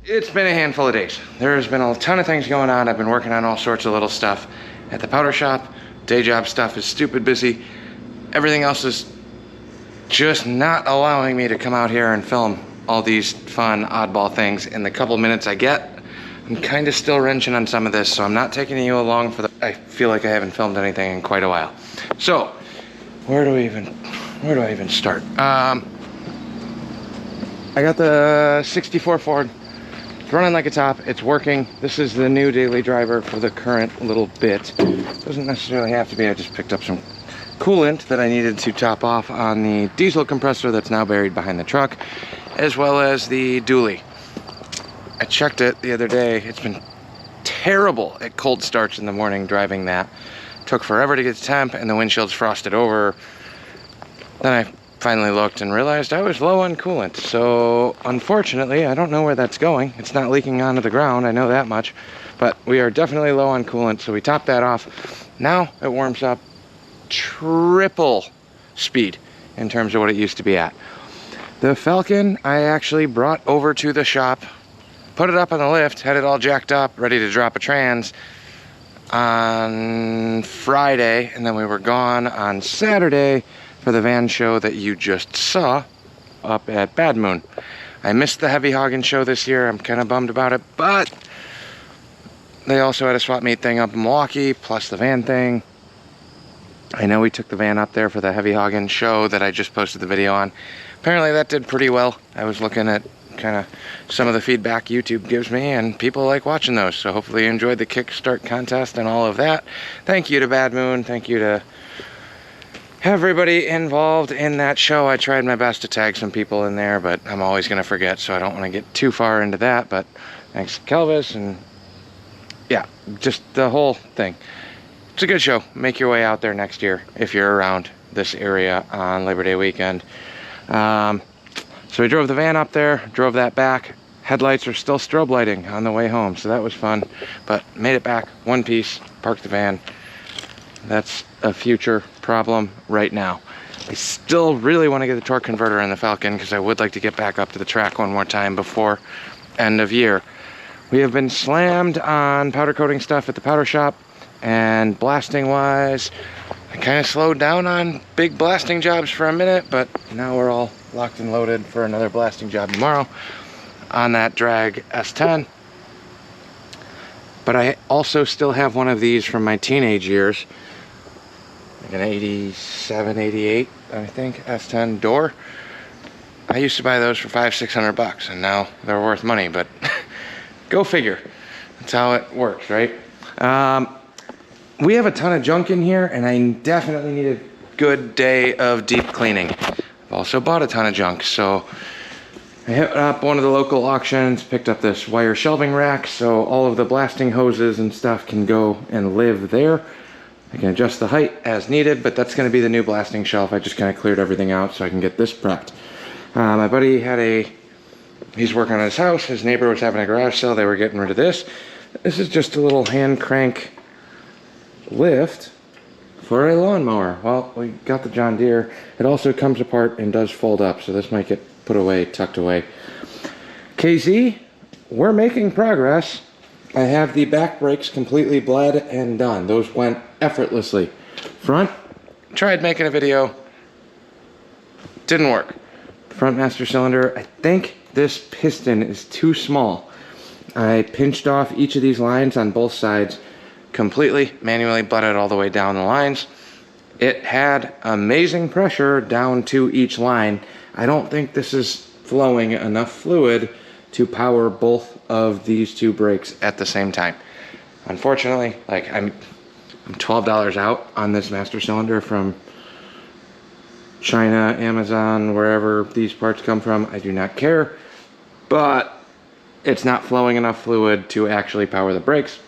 it's been a handful of days. There's been a ton of things going on. I've been working on all sorts of little stuff at the powder shop. Day job stuff is stupid busy. Everything else is just not allowing me to come out here and film all these fun oddball things in the couple minutes I get. I'm kind of still wrenching on some of this, so I'm not taking you along for the... I feel like I haven't filmed anything in quite a while. So, where do I even start? I got the 64 Ford. It's running like a top. It's working. This is the new daily driver for the current little bit. Doesn't necessarily have to be. I just picked up some coolant that I needed to top off on the diesel compressor that's now buried behind the truck, as well as the dually. I checked it the other day. It's been terrible at cold starts in the morning driving that. Took forever to get to temp, and the windshield's frosted over. Then I finally looked and realized I was low on coolant. So unfortunately, I don't know where that's going. It's not leaking onto the ground, I know that much. But we are definitely low on coolant, so we topped that off. Now it warms up triple speed in terms of what it used to be at. The Falcon I actually brought over to the shop, put it up on the lift, had it all jacked up, ready to drop a trans on Friday, and then we were gone on Saturday for the van show that you just saw up at Bad Moon. I missed the Heavy Hoggin show this year. I'm kind of bummed about it, but they also had a swap meet thing up in Milwaukee, plus the van thing. I know we took the van up there for the Heavy Hoggin show that I just posted the video on. Apparently that did pretty well. I was looking at kind of some of the feedback YouTube gives me, and people like watching those. So hopefully you enjoyed the Kickstart contest and all of that. Thank you to Bad Moon. Thank you to everybody involved in that show. I tried my best to tag some people in there, but I'm always going to forget, so I don't want to get too far into that. But thanks to Kelvis, and yeah, just the whole thing. It's a good show. Make your way out there next year if you're around this area on Labor Day weekend. So we drove the van up there, drove that back. Headlights are still strobe lighting on the way home, so that was fun. But made it back, one piece, parked the van. That's a future problem right now. I still really want to get the torque converter in the Falcon because I would like to get back up to the track one more time before end of year. We have been slammed on powder coating stuff at the powder shop. And blasting wise, I kind of slowed down on big blasting jobs for a minute, but now we're all locked and loaded for another blasting job tomorrow on that drag S10. But I also still have one of these from my teenage years, like an 87, 88, I think, S10 door. I used to buy those for $500-600, and now they're worth money, but go figure. That's how it works, right? We have a ton of junk in here, and I definitely need a good day of deep cleaning. I've also bought a ton of junk, so I hit up one of the local auctions, picked up this wire shelving rack, so all of the blasting hoses and stuff can go and live there. I can adjust the height as needed, but that's going to be the new blasting shelf. I just kind of cleared everything out so I can get this prepped. My buddy had he's working on his house. His neighbor was having a garage sale. They were getting rid of this. This is just a little hand crank lift for a lawnmower. Well, we got the John Deere. It also comes apart and does fold up, so this might get put away, tucked away. KZ, we're making progress. I have the back brakes completely bled and done. Those went effortlessly. Front, tried making a video, didn't work. Front master cylinder, I think this piston is too small. I pinched off each of these lines on both sides completely, manually bled it all the way down the lines. It had amazing pressure down to each line. I don't think this is flowing enough fluid to power both of these two brakes at the same time. Unfortunately, like I'm $12 out on this master cylinder from China, Amazon, wherever these parts come from. I do not care, but it's not flowing enough fluid to actually power the brakes.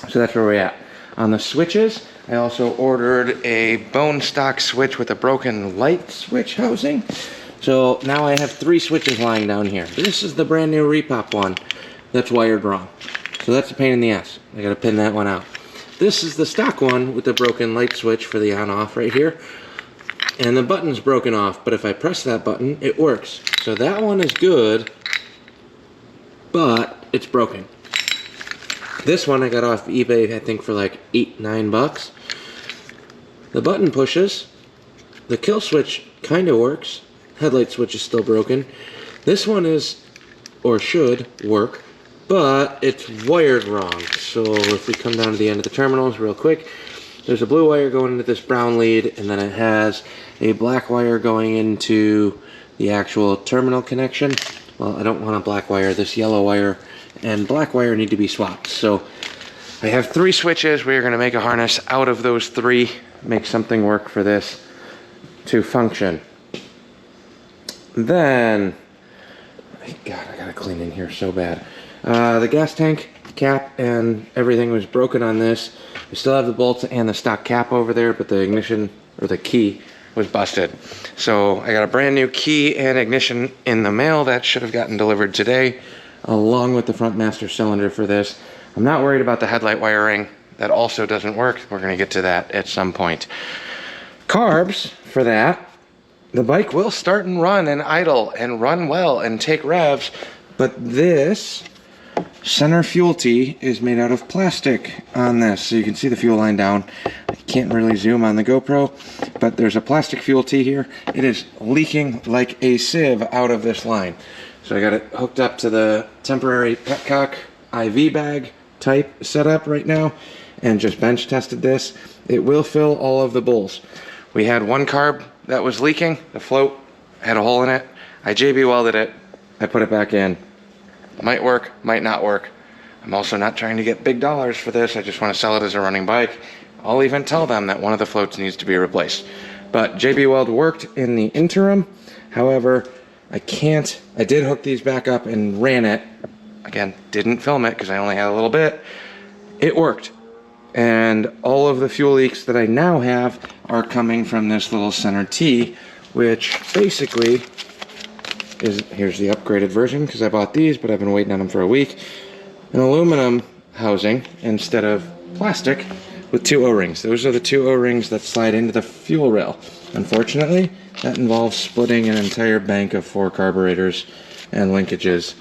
So that's where we're at. On the switches, I also ordered a bone stock switch with a broken light switch housing. So now I have 3 switches lying down here. This is the brand new Repop one that's wired wrong. So that's a pain in the ass. I gotta pin that one out. This is the stock one with the broken light switch for the on-off right here. And the button's broken off, but if I press that button, it works. So that one is good. but it's broken. This one I got off eBay, I think for like $8-9. The button pushes. The kill switch kind of works. Headlight switch is still broken. This one is, or should, work, but it's wired wrong. So if we come down to the end of the terminals real quick, there's a blue wire going into this brown lead, and then it has a black wire going into the actual terminal connection. Well, I don't want a black wire. This yellow wire and black wire need to be swapped. So I have 3 switches. We're going to make a harness out of those 3, make something work for this to function. Then, God, I gotta clean in here so bad. The gas tank cap and everything was broken on this. We still have the bolts and the stock cap over there, but the ignition, or the key, was busted. So I got a brand new key and ignition in the mail that should have gotten delivered today, along with the front master cylinder for this. I'm not worried about the headlight wiring. That also doesn't work. We're gonna get to that at some point. Carbs for that. The bike will start and run and idle and run well and take revs, but this center fuel tee is made out of plastic on this. So you can see the fuel line down. I can't really zoom on the GoPro, but there's a plastic fuel tee here. It is leaking like a sieve out of this line. So I got it hooked up to the temporary petcock IV bag type setup right now and just bench tested this. It will fill all of the bowls. We had one carb that was leaking. The float had a hole in it. I JB welded it. I put it back in. Might work, might not work. I'm also not trying to get big dollars for this. I just want to sell it as a running bike. I'll even tell them that one of the floats needs to be replaced. But JB Weld worked in the interim. However, I did hook these back up and ran it. Again, didn't film it because I only had a little bit. It worked. And all of the fuel leaks that I now have are coming from this little center tee, which basically is, here's the upgraded version because I bought these, but I've been waiting on them for a week. An aluminum housing instead of plastic with 2 O-rings. Those are the 2 O-rings that slide into the fuel rail. Unfortunately, that involves splitting an entire bank of 4 carburetors and linkages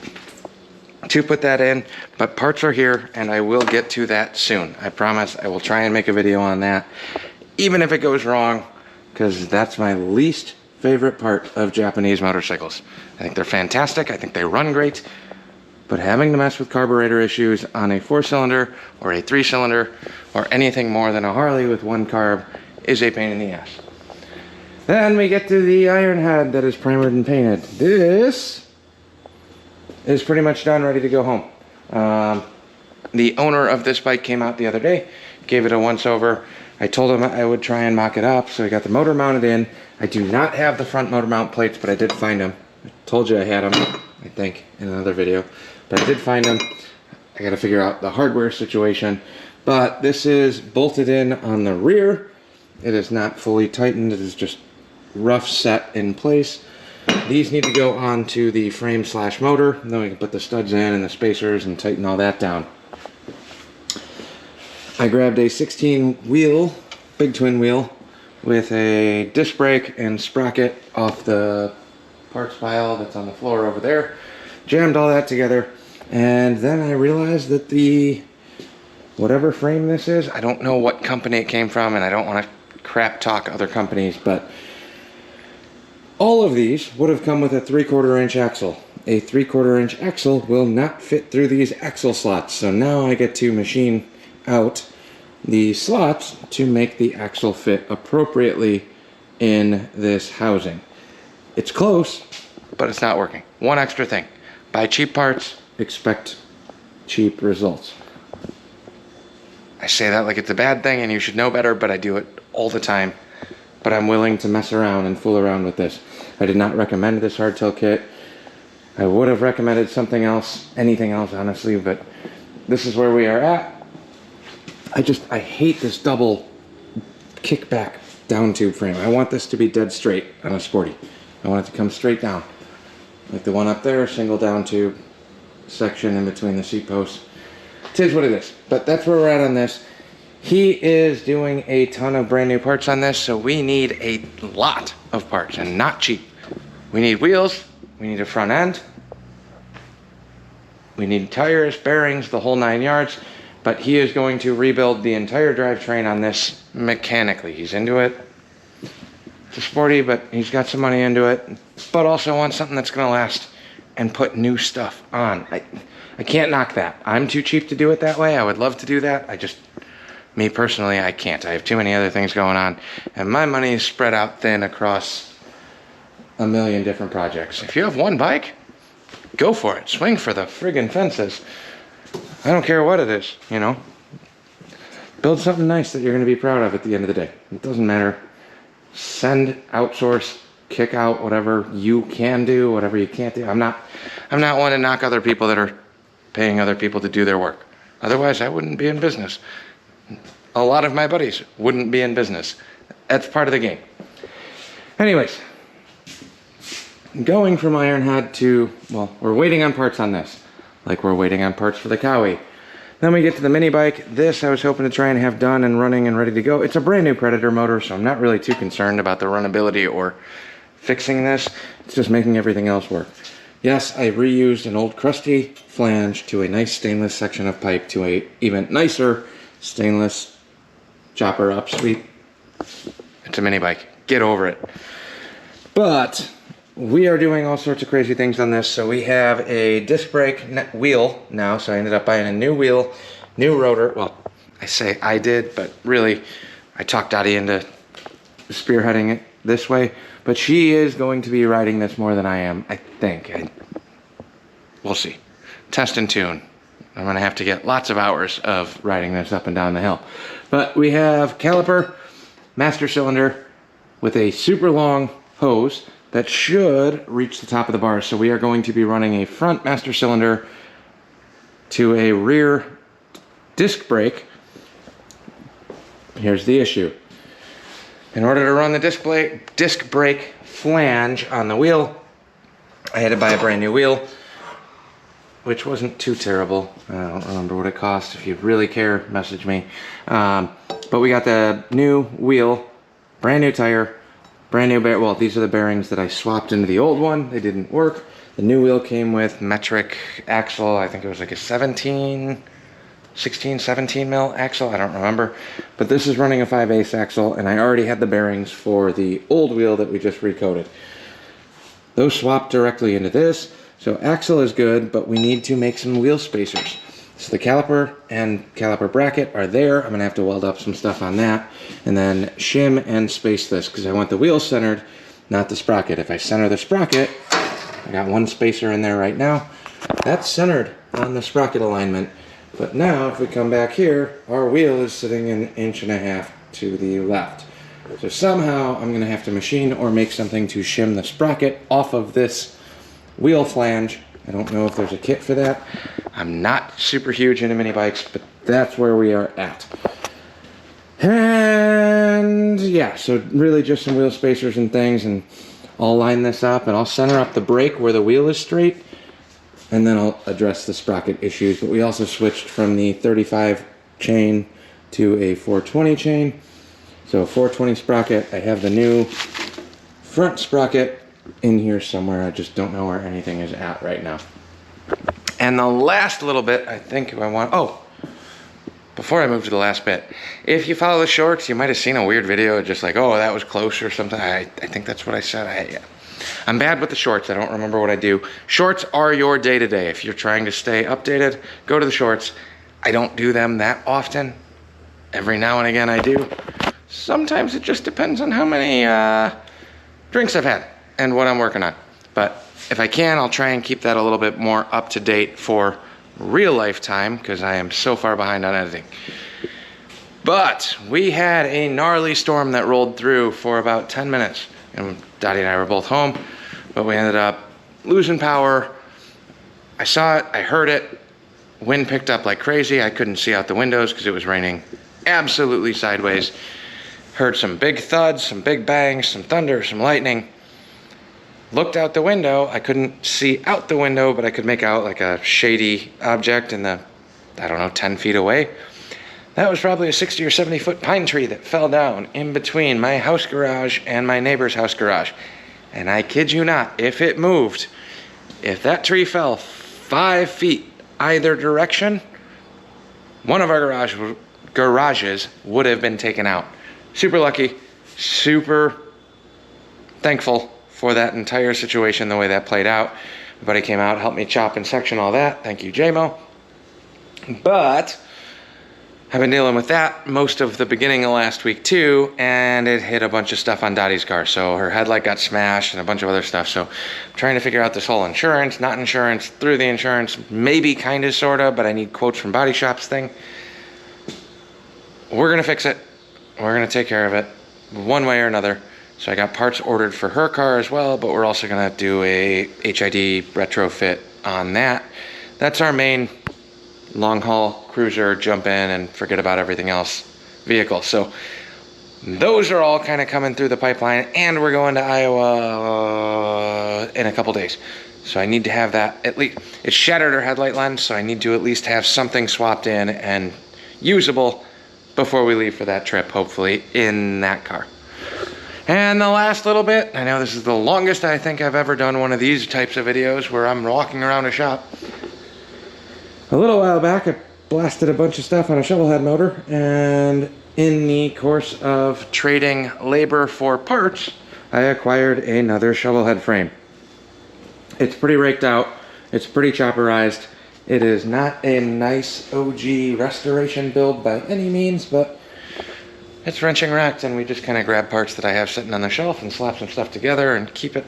to put that in, but parts are here and I will get to that soon. I promise I will try and make a video on that, even if it goes wrong, because that's my least favorite part of Japanese motorcycles. I think they're fantastic. I think they run great, but having to mess with carburetor issues on a 4-cylinder or a 3-cylinder or anything more than a Harley with 1 carb is a pain in the ass. Then we get to the iron head that is primered and painted. This is pretty much done, ready to go home. The owner of this bike came out the other day, gave it a once over. I told him I would try and mock it up, so I got the motor mounted in. I do not have the front motor mount plates, but I did find them. I told you I had them, I think, in another video. But I did find them. I gotta figure out the hardware situation. But this is bolted in on the rear. It is not fully tightened, it is just rough set in place. These need to go onto the frame / motor. Then we can put the studs in and the spacers and tighten all that down. I grabbed a 16 wheel, big twin wheel, with a disc brake and sprocket off the parts pile that's on the floor over there. Jammed all that together. And then I realized that the, whatever frame this is, I don't know what company it came from and I don't want to crap talk other companies, but all of these would have come with a 3/4 inch axle. A 3/4 inch axle will not fit through these axle slots. So now I get to machine out the slots to make the axle fit appropriately in this housing. It's close, but it's not working. One extra thing. Buy cheap parts, expect cheap results. I say that like it's a bad thing and you should know better, but I do it all the time. But I'm willing to mess around and fool around with this. I did not recommend this hardtail kit. I would have recommended something else, anything else honestly, but this is where we are at. I hate this double kickback down tube frame. I want this to be dead straight on a Sporty. I want it to come straight down. Like the one up there, single down tube section in between the seat posts. Tis what it is, but that's where we're at on this. He is doing a ton of brand new parts on this, so we need a lot of parts and not cheap. We need wheels, we need a front end, We need tires, bearings, the whole 9 yards. But he is going to rebuild the entire drivetrain on this mechanically. He's into it. It's a sporty, but he's got some money into it. But also wants something that's going to last and put new stuff on. I can't knock that. I'm too cheap to do it that way. I would love to do that. Me personally, I can't. I have too many other things going on. And my money is spread out thin across a million different projects. If you have one bike, go for it. Swing for the friggin' fences. I don't care what it is, you know. Build something nice that you're going to be proud of at the end of the day. It doesn't matter. Send, outsource, kick out whatever you can do, whatever you can't do. I'm not one to knock other people that are paying other people to do their work. Otherwise, I wouldn't be in business. A lot of my buddies wouldn't be in business. That's part of the game. Anyways, going from Ironhead to, well, we're waiting on parts on this. Like we're waiting on parts for the Kawi. Then we get to the mini bike. This I was hoping to try and have done and running and ready to go. It's a brand new Predator motor, so I'm not really too concerned about the runnability or fixing this. It's just making everything else work. Yes, I reused an old crusty flange to a nice stainless section of pipe to a even nicer stainless chopper up sweep. It's a mini bike. Get over it. But we are doing all sorts of crazy things on this. So we have a disc brake wheel now. So I ended up buying a new wheel, new rotor. Well, I say I did, but really I talked Dottie into spearheading it this way. But she is going to be riding this more than I am, I think. We'll see. Test and tune. I'm going to have to get lots of hours of riding this up and down the hill. But we have caliper, master cylinder with a super long hose that should reach the top of the bar. So we are going to be running a front master cylinder to a rear disc brake. Here's the issue. In order to run the disc brake flange on the wheel, I had to buy a brand new wheel, which wasn't too terrible. I don't remember what it cost. If you really care, message me. But we got the new wheel, brand new tire, brand new well, these are the bearings that I swapped into the old one. They didn't work. The new wheel came with metric axle. I think it was like a 16, 17 mil axle. I don't remember. But this is running a 5/8 axle, and I already had the bearings for the old wheel that we just recoated. Those swapped directly into this. So axle is good, but we need to make some wheel spacers. So the caliper and caliper bracket are there. I'm gonna have to weld up some stuff on that and then shim and space this because I want the wheel centered, not the sprocket. If I center the sprocket, I got one spacer in there right now. That's centered on the sprocket alignment. But now if we come back here, our wheel is sitting an 1.5 inches to the left. So somehow I'm gonna have to machine or make something to shim the sprocket off of this wheel flange. I don't know if there's a kit for that. I'm not super huge into mini bikes, but that's where we are at. And yeah, so really just some wheel spacers and things, and I'll line this up and I'll center up the brake where the wheel is straight, and then I'll address the sprocket issues. But we also switched from the 35 chain to a 420 chain. So 420 sprocket. I have the new front sprocket in here somewhere. I just don't know where anything is at right now. And the last little bit I think I want, before I move to the last bit, if you follow the shorts, you might have seen a weird video just like, oh, that was close or something. I think that's what I said. I'm bad with the shorts. I don't remember what I do. Shorts are your day-to-day. If you're trying to stay updated, go to the shorts. I don't do them that often. Every now and again I do. Sometimes it just depends on how many drinks I've had and what I'm working on. But if I can, I'll try and keep that a little bit more up to date for real life time because I am so far behind on editing. But we had a gnarly storm that rolled through for about 10 minutes. And Dottie and I were both home, but we ended up losing power. I saw it, I heard it. Wind picked up like crazy. I couldn't see out the windows because it was raining absolutely sideways. Heard some big thuds, some big bangs, some thunder, some lightning. Looked out the window. I couldn't see out the window, but I could make out like a shady object in the, 10 feet away. That was probably a 60 or 70 foot pine tree that fell down in between my house garage and my neighbor's house garage. And I kid you not, if it moved, if that tree fell 5 feet either direction, one of our garages would have been taken out. Super lucky, super thankful for that entire situation, the way that played out. My buddy came out, helped me chop and section all that. Thank you, JMO. But I've been dealing with that most of the beginning of last week too, and it hit a bunch of stuff on Dottie's car. So her headlight got smashed and a bunch of other stuff. So I'm trying to figure out this whole insurance, not insurance, through the insurance, maybe kind of, sort of, but I need quotes from body shops thing. We're gonna fix it. We're gonna take care of it one way or another. So I got parts ordered for her car as well, but we're also gonna do a HID retrofit on that. That's our main long haul cruiser, jump in and forget about everything else vehicle. So those are all kind of coming through the pipeline, and we're going to Iowa in a couple days. So I need to have that at least. It shattered her headlight lens, so I need to at least have something swapped in and usable before we leave for that trip, hopefully in that car. And the last little bit, I know this is the longest I think I've ever done one of these types of videos where I'm walking around a shop. A little while back, I blasted a bunch of stuff on a shovel head motor, and in the course of trading labor for parts, I acquired another shovel head frame. It's pretty raked out, it's pretty chopperized. It is not a nice OG restoration build by any means, but it's wrenching wrecked, and we just kind of grab parts that I have sitting on the shelf and slap some stuff together and keep it.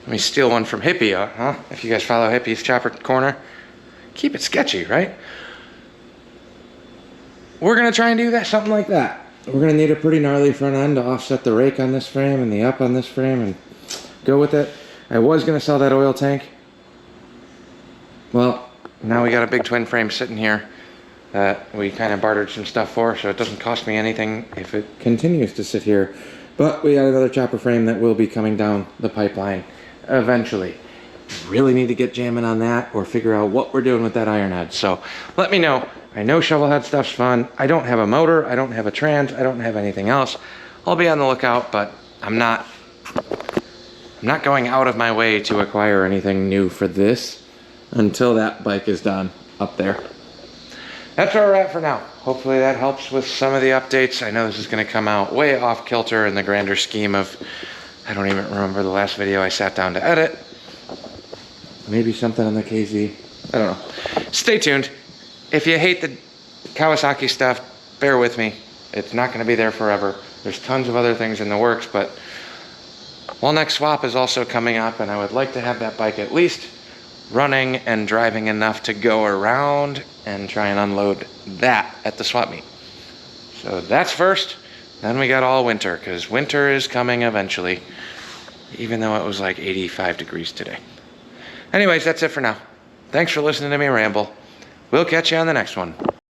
Let me steal one from Hippie, huh? If you guys follow Hippie's Chopper Corner. Keep it sketchy, right? We're gonna try and do that, something like that. We're gonna need a pretty gnarly front end to offset the rake on this frame and the up on this frame and go with it. I was gonna sell that oil tank. Well, now we got a big twin frame sitting here that we kind of bartered some stuff for, so it doesn't cost me anything if it continues to sit here. But we got another chopper frame that will be coming down the pipeline eventually. Really need to get jamming on that or figure out what we're doing with that iron head. So let me know. I know shovel head stuff's fun. I don't have a motor, I don't have a trans, I don't have anything else. I'll be on the lookout, but I'm not going out of my way to acquire anything new for this until that bike is done up there. That's where we're at for now. Hopefully that helps with some of the updates. I know this is gonna come out way off kilter in the grander scheme of, I don't even remember the last video I sat down to edit. Maybe something on the KZ. I don't know. Stay tuned. If you hate the Kawasaki stuff, bear with me. It's not going to be there forever. There's tons of other things in the works, but Walnut Swap is also coming up, and I would like to have that bike at least running and driving enough to go around and try and unload that at the swap meet. So that's first. Then we got all winter, because winter is coming eventually, even though it was like 85 degrees today. Anyways, that's it for now. Thanks for listening to me ramble. We'll catch you on the next one.